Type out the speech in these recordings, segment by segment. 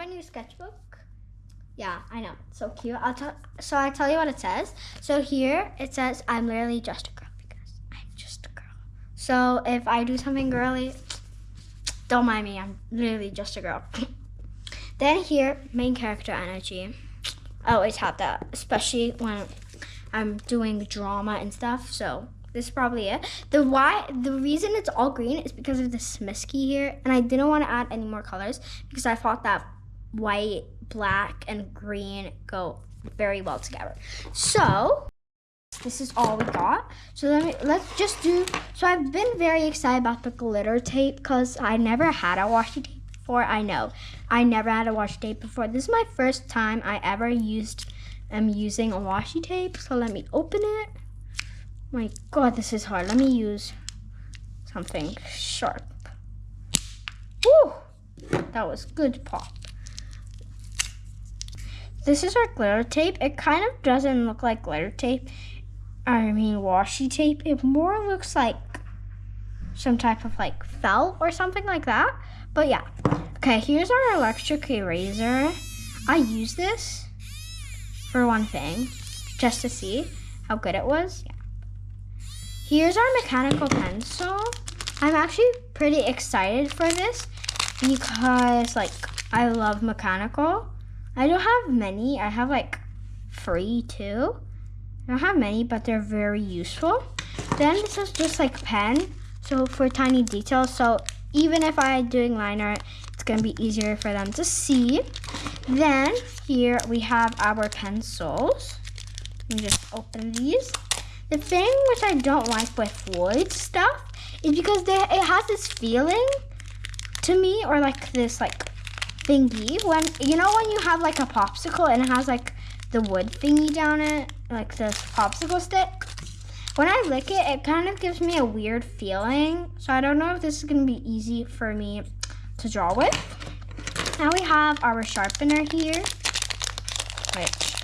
a new sketchbook. Yeah, I know, so cute. I'll tell you what it says. So here it says, I'm literally just a girl because I'm just a girl. So if I do something girly, don't mind me, I'm literally just a girl. Then here, main character energy. I always have that, especially when I'm doing drama and stuff. So this is probably it. The reason it's all green is because of this Smisky here, and I didn't want to add any more colors because I thought that white, black, and green go very well together. So this is all we got. So let's just do. So I've been very excited about the glitter tape because I never had a washi tape before. I know I never had a washi tape before. This is my first time I ever am using a washi tape. So let me open it. My God, this is hard. Let me use something sharp. Woo! That was good pop. This is our glitter tape. It kind of doesn't look like glitter tape. I mean washi tape. It more looks like some type of like felt or something like that. But yeah. Okay, here's our electric eraser. I use this for one thing, just to see how good it was. Yeah. Here's our mechanical pencil. I'm actually pretty excited for this because like I love mechanical. I don't have many. I have like 3 too. I don't have many, but they're very useful. Then this is just like pen, so for tiny details. So even if I'm doing line art, it's gonna be easier for them to see. Then here we have our pencils. Let me just open these. The thing which I don't like with wood stuff is because it has this feeling to me, or like this like thingy, when you know when you have like a popsicle and it has like the wood thingy down it, like this popsicle stick. When I lick it, it kind of gives me a weird feeling. So I don't know if this is gonna be easy for me to draw with. Now we have our sharpener here, which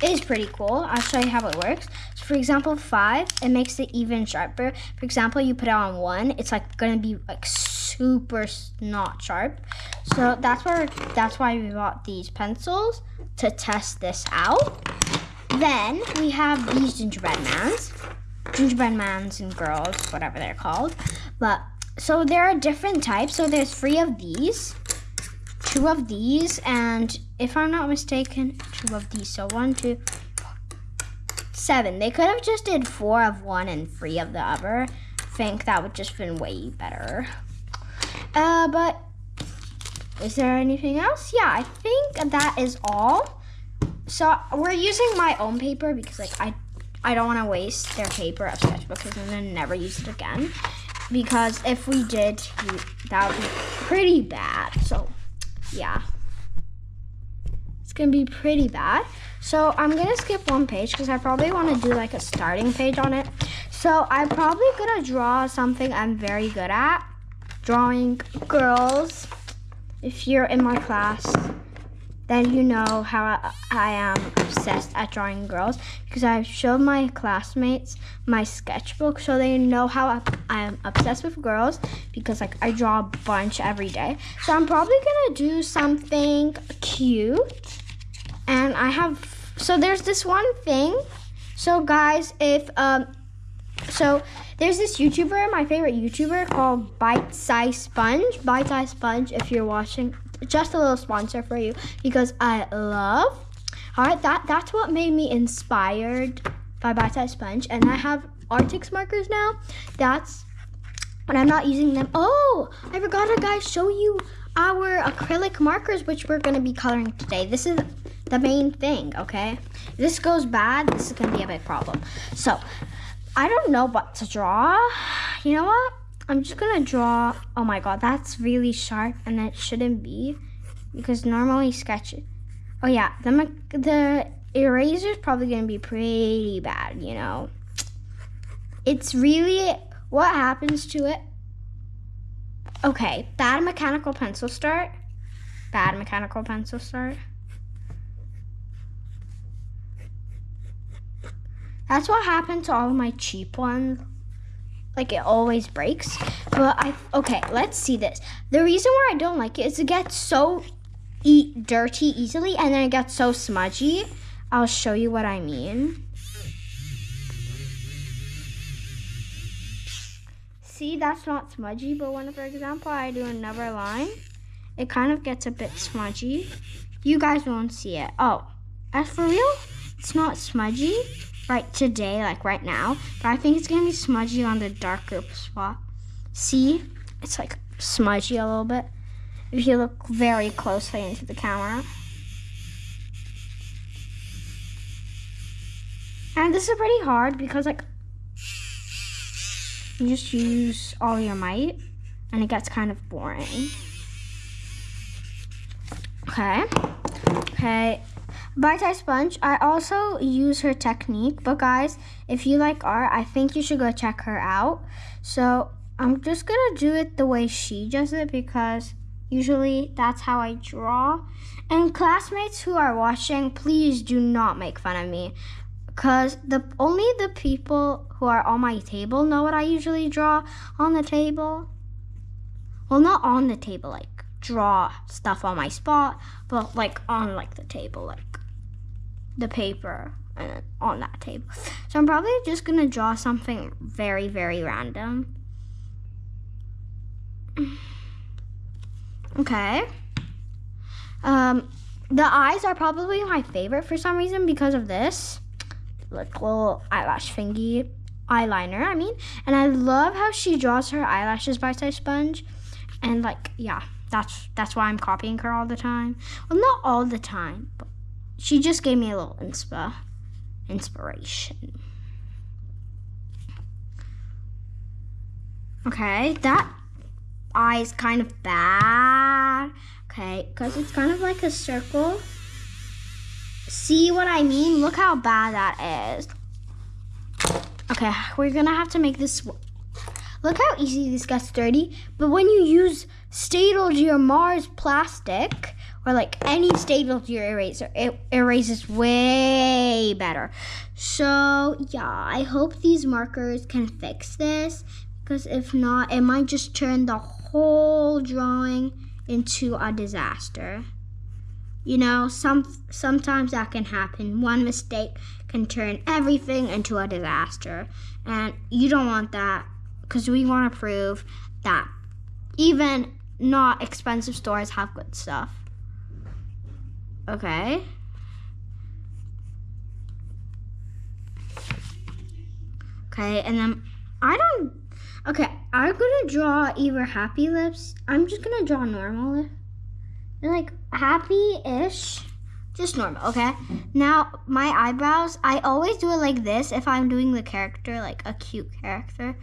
is pretty cool. I'll show you how it works. So for example, 5, it makes it even sharper. For example, you put it on 1, it's like gonna be like super not sharp. So that's why we bought these pencils, to test this out. Then we have these gingerbread mans and girls, whatever they're called. But so there are different types. So there's 3 of these, 2 of these, and if I'm not mistaken, 2 of these. So 1, 2, 7. They could have just did 4 of one and 3 of the other. I think that would just been way better. But is there anything else? Yeah, I think that is all. So we're using my own paper because like I don't want to waste their paper of sketchbook because I'm gonna never use it again. Because if we did, that would be pretty bad. So yeah, it's gonna be pretty bad. So I'm gonna skip one page because I probably want to do like a starting page on it. So I'm probably gonna draw something I'm very good at, drawing girls. If you're in my class, then you know how I am obsessed at drawing girls because I've showed my classmates my sketchbook, so they know how I am obsessed with girls because like I draw a bunch every day. So I'm probably gonna do something cute, and so there's this one thing. So guys, if so there's this YouTuber, my favorite YouTuber, called Bite Size Sponge. Bite Size Sponge, if you're watching, just a little sponsor for you because I love. All right, that's what made me inspired by Bite Size Sponge, and I have Artix markers now. That's when I'm not using them. Oh, I forgot to guys show you our acrylic markers, which we're gonna be coloring today. This is the main thing, okay? If this goes bad, this is gonna be a big problem. So I don't know what to draw. You know what? I'm just gonna draw. Oh my God, that's really sharp, and it shouldn't be because normally sketch. Oh yeah, the eraser is probably gonna be pretty bad. You know, it's really what happens to it. Okay, bad mechanical pencil start. Bad mechanical pencil start. That's what happened to all of my cheap ones. Like it always breaks. But okay, let's see this. The reason why I don't like it is it gets so eat dirty easily, and then it gets so smudgy. I'll show you what I mean. See, that's not smudgy, but when, for example, I do another line, it kind of gets a bit smudgy. You guys won't see it. Oh, as for real, it's not smudgy right today, like right now, but I think it's gonna be smudgy on the darker spot. See, it's like smudgy a little bit if you look very closely into the camera. And this is pretty hard because like you just use all your might and it gets kind of boring. Okay. Bite-sized sponge, I also use her technique, but guys, if you like art, I think you should go check her out. So I'm just gonna do it the way she does it because usually that's how I draw. And classmates who are watching, please do not make fun of me because only the people who are on my table know what I usually draw on the table. Well, not on the table, like draw stuff on my spot, but like on like the table, like the paper and on that table. So I'm probably just gonna draw something very, very random. Okay. The eyes are probably my favorite for some reason because of this, like little eyelash thingy, eyeliner, I mean. And I love how she draws her eyelashes by Bite-sized sponge. And like, yeah, that's why I'm copying her all the time. Well, not all the time, but she just gave me a little inspiration. Okay, that eye is kind of bad. Okay, because it's kind of like a circle. See what I mean? Look how bad that is. Okay, we're gonna have to make this. Look how easy this gets dirty. But when you use Staedtler Mars plastic, or like any Staedtler eraser, it erases way better. So yeah, I hope these markers can fix this, because if not, it might just turn the whole drawing into a disaster. You know, sometimes that can happen. One mistake can turn everything into a disaster. And you don't want that, because we want to prove that even not expensive stores have good stuff. Okay. Okay, and then okay, I'm gonna draw either happy lips. I'm just gonna draw normal lips. They're like happy-ish, just normal, okay? Now, my eyebrows, I always do it like this if I'm doing the character, like a cute character.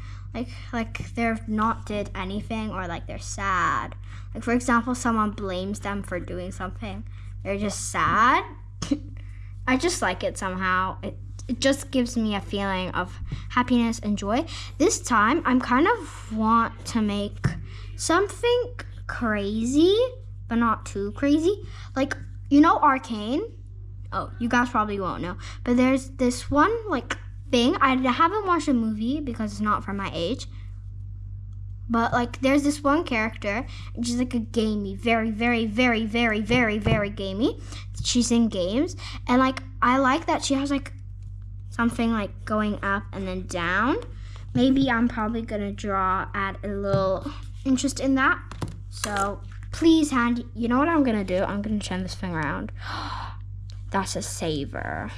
Like they're not did anything, or like they're sad. Like for example, someone blames them for doing something. They're just sad. I just like it somehow. It just gives me a feeling of happiness and joy. This time, I'm kind of want to make something crazy, but not too crazy. Like, you know Arcane? Oh, you guys probably won't know. But there's this one, like, thing. I haven't watched a movie because it's not for my age. But, like, there's this one character, and she's, like, a gamey, very, very, very, very, very, very gamey. She's in games. And, like, I like that she has, like, something, like, going up and then down. Maybe I'm probably going to add a little interest in that. So, please, you know what I'm going to do? I'm going to turn this thing around. That's a saver.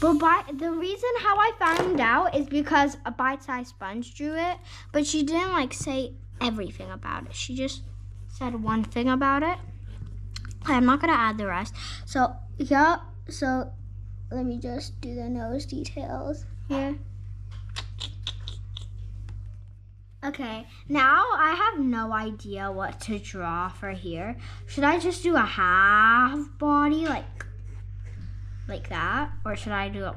But the reason how I found out is because a Bite-sized sponge drew it, but she didn't like say everything about it. She just said one thing about it. Okay, I'm not gonna add the rest. So yeah, so let me just do the nose details here. Okay, now I have no idea what to draw for here. Should I just do a half body like that, or should I do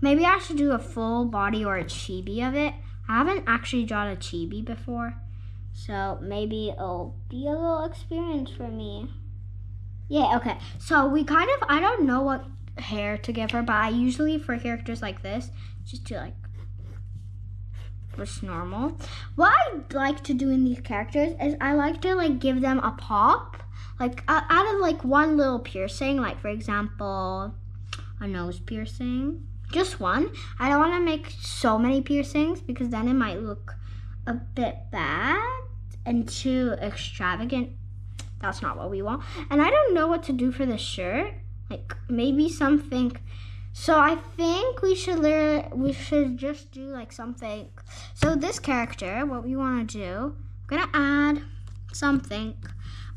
maybe I should do a full body or a chibi of it? I haven't actually drawn a chibi before, so maybe it'll be a little experience for me. Yeah, okay, so I don't know what hair to give her, but I usually, for characters like this, just do like just normal. What I like to do in these characters is I like to like give them a pop. Like out of like one little piercing, like for example, a nose piercing. Just one. I don't want to make so many piercings because then it might look a bit bad and too extravagant. That's not what we want. And I don't know what to do for the shirt. Like maybe something. So I think we should just do like something. So this character, what we want to do, I'm gonna add something.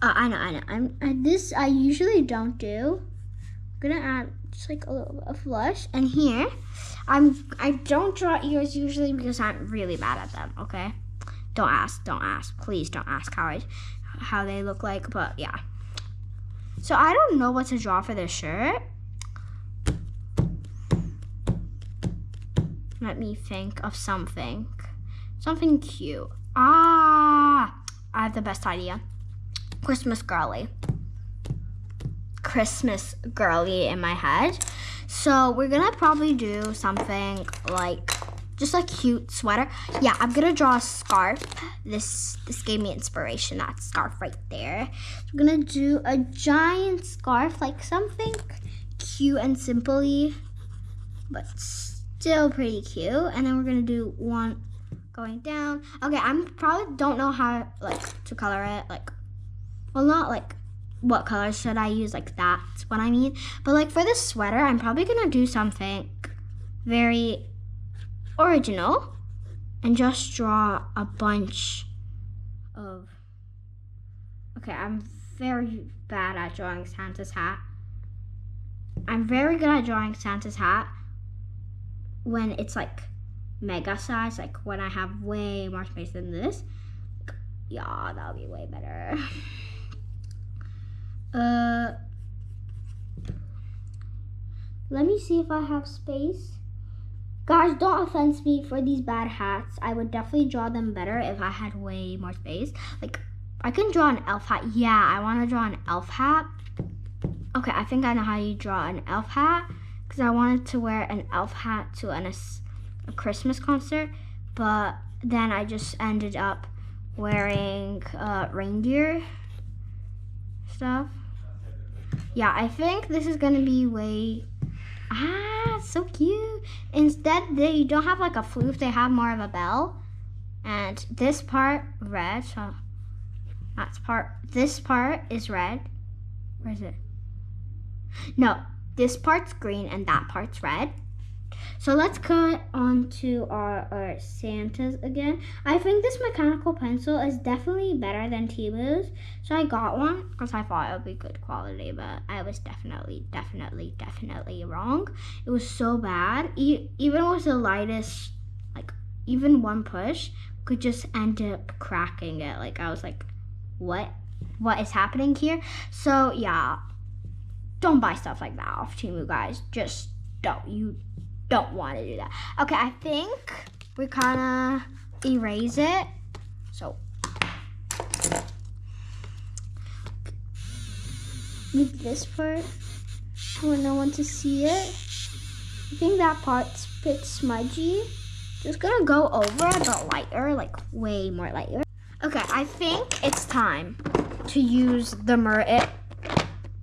I know. This I usually don't do. I'm gonna add just like a little bit of blush. And here, I don't draw ears usually because I'm really bad at them. Okay, don't ask. Please don't ask how they look like. But yeah. So I don't know what to draw for this shirt. Let me think of something cute. I have the best idea. Christmas girly in my head. So we're gonna probably do something like just a cute sweater. Yeah, I'm gonna draw a scarf. This gave me inspiration, that scarf right there. So I'm gonna do a giant scarf, like something cute and simply, but still pretty cute. And then we're gonna do one going down. Okay, I'm probably don't know how like to color it. Like, well, not like what color should I use, like that's what I mean. But like for this sweater, I'm probably gonna do something very original and just draw a bunch of, okay, I'm very bad at drawing Santa's hat. I'm very good at drawing Santa's hat when it's like mega size, like when I have way more space than this. Yeah, that'll be way better. Let me see if I have space. Guys, don't offend me for these bad hats. I would definitely draw them better if I had way more space. Like, I can draw an elf hat. Yeah, I want to draw an elf hat. Okay, I think I know how you draw an elf hat because I wanted to wear an elf hat to a Christmas concert, but then I just ended up wearing reindeer stuff. Yeah, I think this is gonna be way, so cute. Instead, they don't have like a floof, they have more of a bell. And this part, red, so this part is red. Where is it? No, this part's green and that part's red. So let's cut onto our Santas again. I think this mechanical pencil is definitely better than Timu's. So I got one because I thought it would be good quality, but I was definitely wrong. It was so bad. Even with the lightest, like even one push could just end up cracking it. Like I was like, what is happening here? So yeah, don't buy stuff like that off Temu, guys. Just don't. You don't want to do that. Okay, I think we're gonna erase it. So move this part. I want no one to see it. I think that part's a bit smudgy. Just gonna go over but lighter, like way more lighter. Okay, I think it's time to use the Merit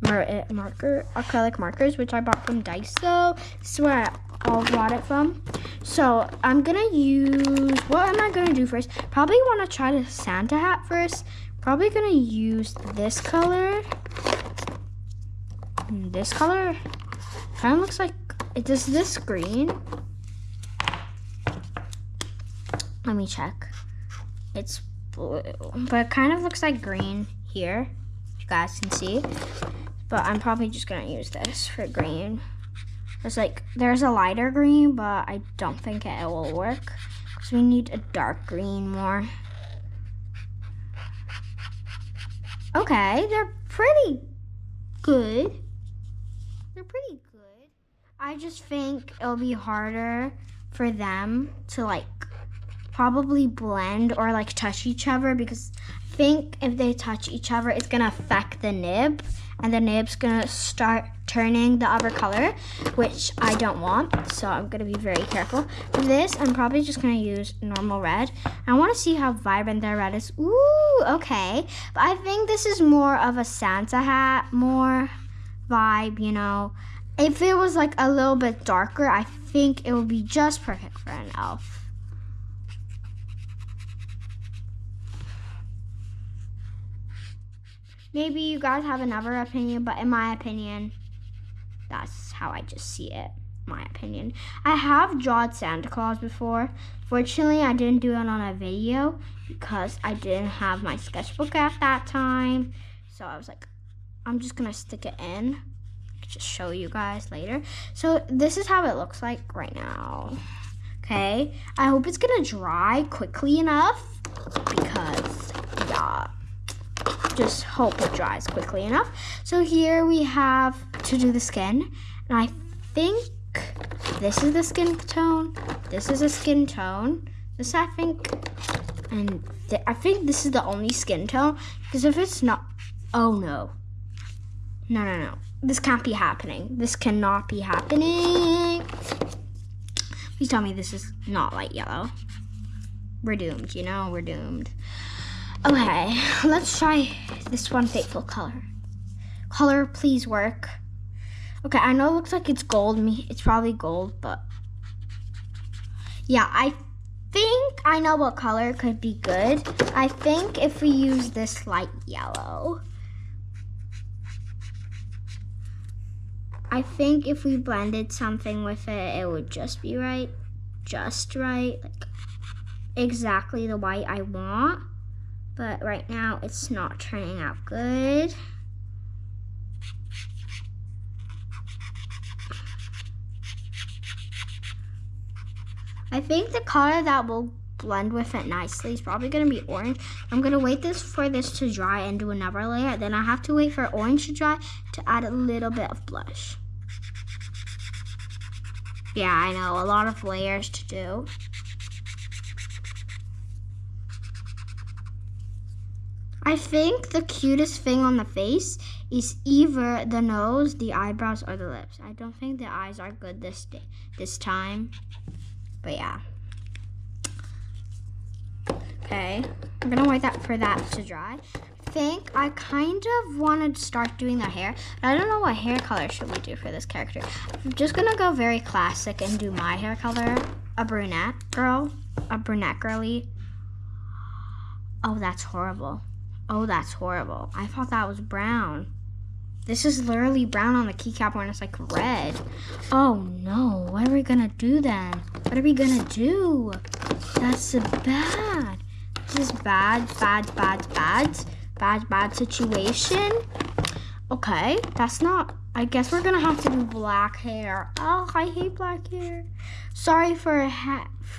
acrylic markers, which I bought from Daiso. This is where I all bought it from. So I'm gonna use, what am I gonna do first? Probably wanna try the Santa hat first. Probably gonna use this color. And this color kind of looks like, it does this green. Let me check. It's blue, but it kind of looks like green here, you guys can see. But I'm probably just gonna use this for green. It's like, there's a lighter green, but I don't think it will work because we need a dark green more. Okay, they're pretty good. I just think it'll be harder for them to like probably blend or like touch each other because I think if they touch each other, it's gonna affect the nib, and the nib's gonna start turning the other color, which I don't want, so I'm gonna be very careful. For this, I'm probably just gonna use normal red. I wanna see how vibrant their red is. Ooh, okay. But I think this is more of a Santa hat, more vibe, you know. If it was like a little bit darker, I think it would be just perfect for an elf. Maybe you guys have another opinion, but in my opinion, that's how I just see it, my opinion. I have drawn Santa Claus before. Fortunately, I didn't do it on a video because I didn't have my sketchbook at that time. So I was like, I'm just gonna stick it in. I'll just show you guys later. So this is how it looks like right now. Okay, I hope it's gonna dry quickly enough because, yeah. Just hope it dries quickly enough. So here we have to do the skin, and I think this is the skin tone. This is a skin tone. This I think, and I think this is the only skin tone, because if it's not, oh no, no, this can't be happening. This cannot be happening. Please tell me this is not light yellow. We're doomed, you know, we're doomed. Okay, let's try this one fateful color. Color, please work. Okay, I know it looks like it's gold. It's probably gold, but yeah, I think I know what color could be good. I think if we use this light yellow. I think if we blended something with it, it would just be right. Just right. Like exactly the white I want. But right now, it's not turning out good. I think the color that will blend with it nicely is probably gonna be orange. I'm gonna wait for this to dry and do another layer. Then I have to wait for orange to dry to add a little bit of blush. Yeah, I know, a lot of layers to do. I think the cutest thing on the face is either the nose, the eyebrows, or the lips. I don't think the eyes are good this time. But yeah. Okay, I'm gonna wait for that to dry. I think I kind of want to start doing the hair. But I don't know what hair color should we do for this character. I'm just gonna go very classic and do my hair color. A brunette girly. Oh, that's horrible. Oh, that's horrible. I thought that was brown. This is literally brown on the keycap when it's like red. Oh no, what are we gonna do then? What are we gonna do? That's bad. This is bad situation. Okay, that's not, I guess we're gonna have to do black hair. Oh, I hate black hair. Sorry for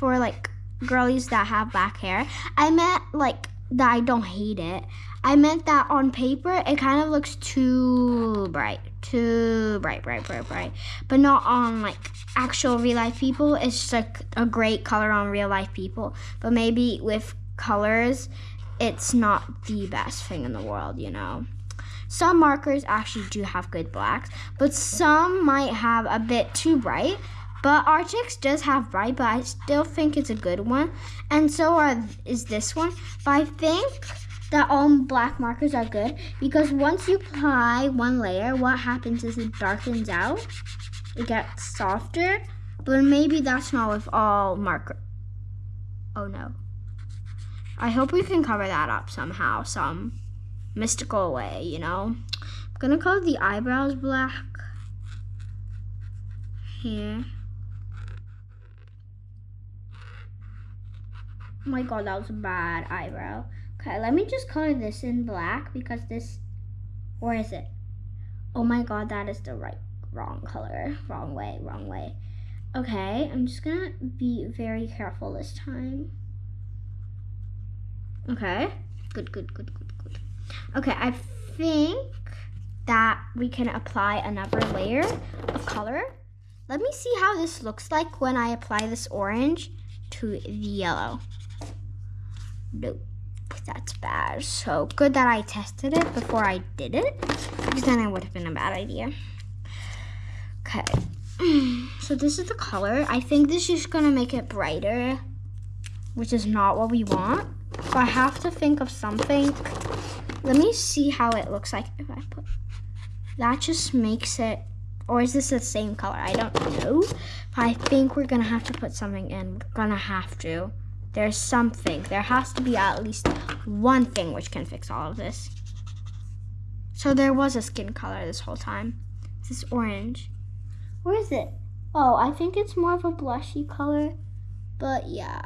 like girlies that have black hair. I meant like, that I don't hate it. I meant that on paper, it kind of looks too bright. But not on like actual real life people. It's just like a great color on real life people. But maybe with colors, it's not the best thing in the world, you know. Some markers actually do have good blacks, but some might have a bit too bright. But Artix does have bright, but I still think it's a good one. And so is this one. But I think that all black markers are good because once you apply one layer, what happens is it darkens out. It gets softer, but maybe that's not with all marker. Oh no. I hope we can cover that up somehow, some mystical way, you know. I'm gonna color the eyebrows black here. Oh my god, that was a bad eyebrow. Okay, let me just color this in black because this, where is it? Oh my god, that is the wrong color. Wrong way. Okay, I'm just gonna be very careful this time. Okay, good. Okay, I think that we can apply another layer of color. Let me see how this looks like when I apply this orange to the yellow. Nope. that's bad. So good that I tested it before I did it, because then it would have been a bad idea. Okay, so this is the color. I think this is gonna make it brighter, which is not what we want. So I have to think of something. Let me see how it looks like if I put, that just makes it, or is this the same color? I don't know, but I think we're gonna have to put something in. We're gonna have to. There's something. There has to be at least one thing which can fix all of this. So there was a skin color this whole time. This is orange. Where is it? Oh, I think it's more of a blushy color. But yeah,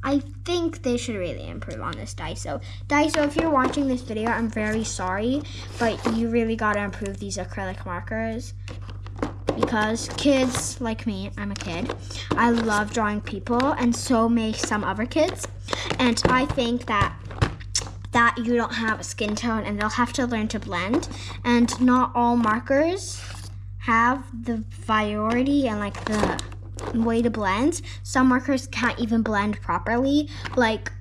I think they should really improve on this Daiso. Daiso, if you're watching this video, I'm very sorry, but you really gotta improve these acrylic markers. Because kids like me, I'm a kid, I love drawing people, and so may some other kids. And I think that you don't have a skin tone and they'll have to learn to blend. And not all markers have the variety and like the way to blend. Some markers can't even blend properly, like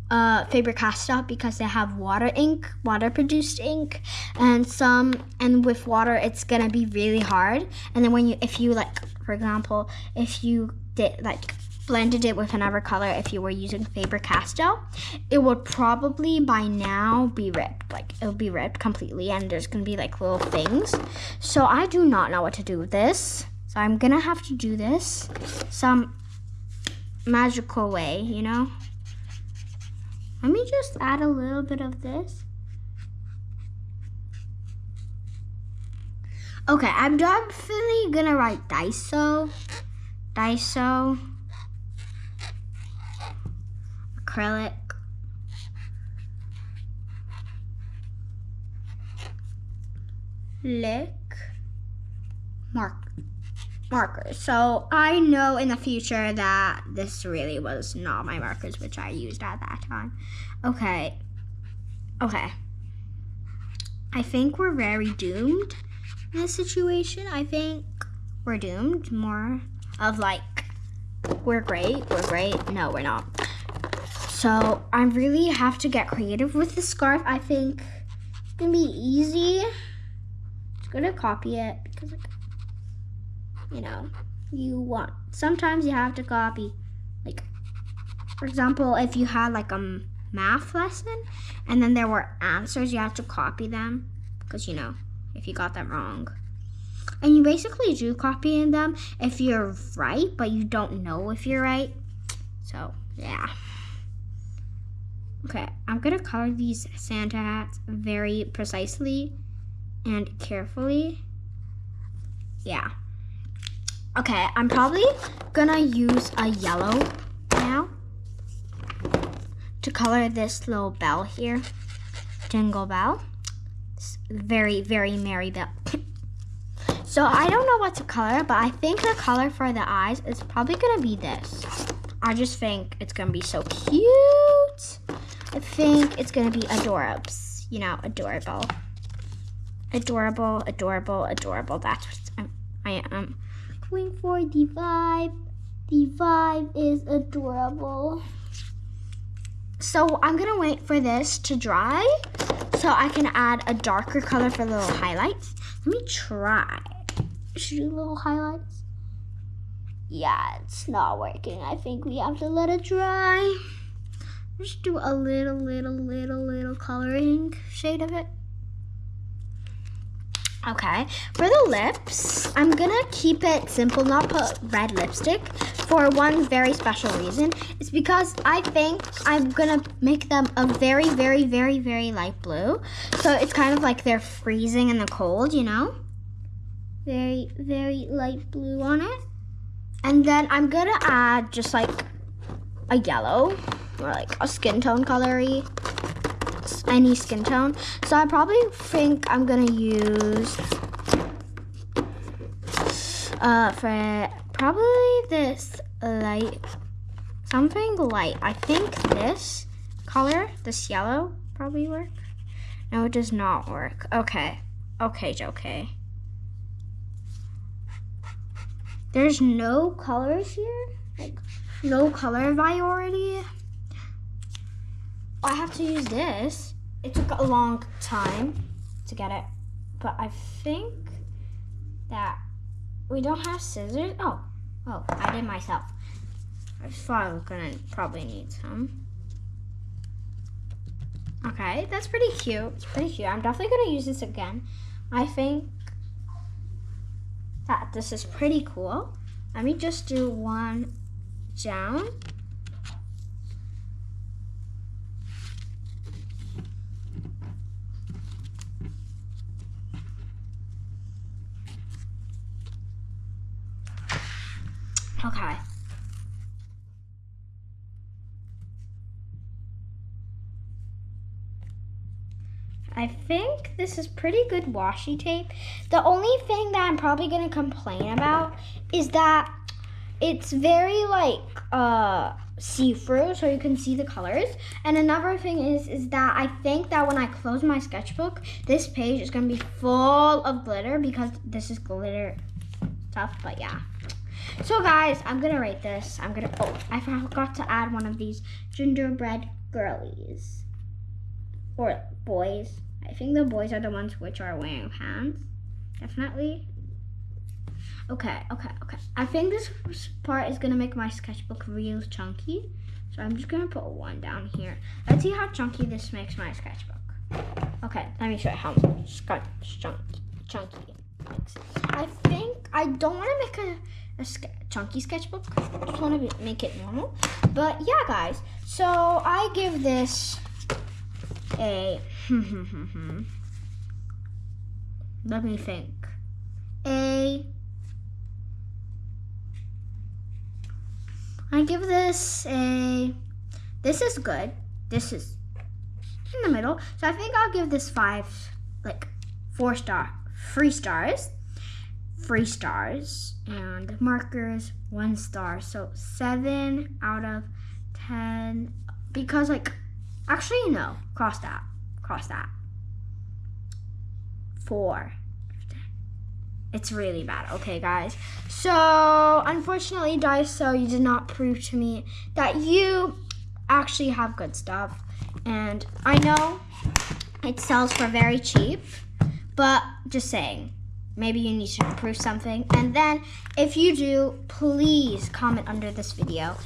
Faber-Castell, because they have water ink, water produced ink, and with water it's gonna be really hard. And then if you like, for example, if you did like blended it with another color, if you were using Faber-Castell, it would probably by now be ripped. Like it would be ripped completely, and there's gonna be like little things. So I do not know what to do with this. So I'm gonna have to do this some magical way, you know? Let me just add a little bit of this. Okay, I'm definitely gonna write Daiso Acrylic markers. So I know in the future that this really was not my markers, which I used at that time. Okay. I think we're very doomed in this situation. I think we're doomed. More of like, we're great. No, we're not. So I really have to get creative with the scarf. I think it's gonna be easy. Just gonna copy it because, like, you know, sometimes you have to copy. Like, for example, if you had like a math lesson and then there were answers, you have to copy them because, you know, if you got them wrong. And you basically do copy in them if you're right, but you don't know if you're right. So, yeah. Okay, I'm gonna color these Santa hats very precisely and carefully. Yeah. Okay, I'm probably gonna use a yellow now to color this little bell here. Jingle bell. It's very, very merry bell. So I don't know what to color, but I think the color for the eyes is probably gonna be this. I just think it's gonna be so cute. I think it's gonna be adorbs. You know, adorable. Adorable, adorable, adorable. That's what I am going for. The vibe. The vibe is adorable. So I'm gonna wait for this to dry so I can add a darker color for little highlights. Let me try. Should do little highlights. Yeah, it's not working. I think we have to let it dry. Just do a little coloring shade of it. Okay, for the lips, I'm gonna keep it simple, not put red lipstick for one very special reason. It's because I think I'm gonna make them a very, very, very, very light blue. So it's kind of like they're freezing in the cold, you know? Very, very light blue on it. And then I'm gonna add just like a yellow or like a skin tone colory. Any skin tone. So I probably think I'm gonna use for probably this light, something light. I think this color, this yellow, probably work. No, it does not work. Okay. There's no colors here, like no color variety. I have to use this. It took a long time to get it, but I think that we don't have scissors. Oh, I did myself. I thought I was gonna probably need some. Okay, that's pretty cute. It's pretty cute. I'm definitely gonna use this again. I think that this is pretty cool. Let me just do one down. Okay. I think this is pretty good washi tape. The only thing that I'm probably gonna complain about is that it's very like see-through, so you can see the colors. And another thing is that I think that when I close my sketchbook, this page is gonna be full of glitter because this is glitter stuff, but yeah. So guys, I'm gonna rate this. I forgot to add one of these gingerbread girlies. Or boys. I think the boys are the ones which are wearing pants. Definitely. Okay. I think this part is gonna make my sketchbook real chunky. So I'm just gonna put one down here. Let's see how chunky this makes my sketchbook. Okay, let me show you how chunky makes it. I think I don't wanna make a chunky sketchbook. I just wanna make it normal. But yeah, guys. So I give this a let me think. I give this this is good. This is in the middle. So I think I'll give this 3 stars. 3 stars. And markers, 1 star. So 7 out of 10. Because actually no, cross that. 4. It's really bad. Okay, guys. So, unfortunately, Daiso, you did not prove to me that you actually have good stuff. And I know it sells for very cheap, but just saying, maybe you need to improve something. And then, if you do, please comment under this video.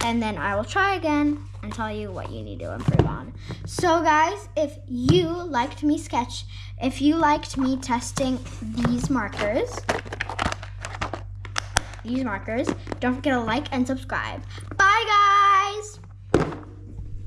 And then I will try again and tell you what you need to improve on. So guys, if you liked me testing these markers, don't forget to like and subscribe.